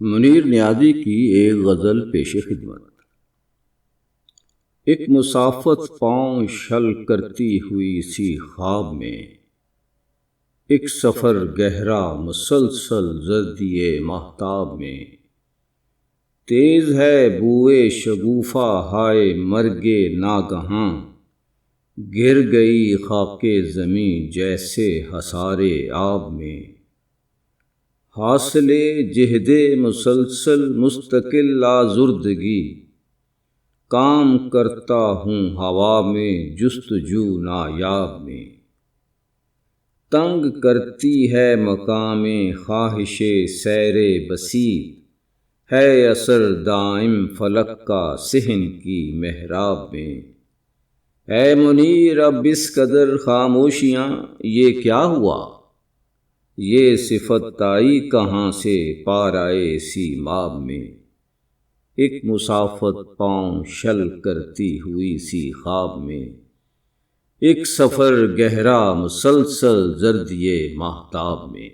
منیر نیازی کی ایک غزل پیش خدمت۔ ایک مسافت پاؤں شل کرتی ہوئی سی خواب میں، ایک سفر گہرا مسلسل زردی ماہتاب میں، تیز ہے بوئے شگوفہ ہائے مرگ ناگہاں، گر گئی خاک زمیں جیسے حصار آب میں، حاصل جہد مسلسل مستقل آزردگی، کام کرتا ہوں ہوا میں جستجو نایاب میں، تنگ کرتی ہے مقام خواہش سیر بسیط، ہے اثر دائم فلک کا صحن کی محراب میں، اے منیر اب اس قدر خاموشیاں یہ کیا ہوا، یہ صفت آئی کہاں سے پارائے سیماب میں، ایک مسافت پاؤں شل کرتی ہوئی سی خواب میں، ایک سفر گہرا مسلسل زردی ماہتاب میں۔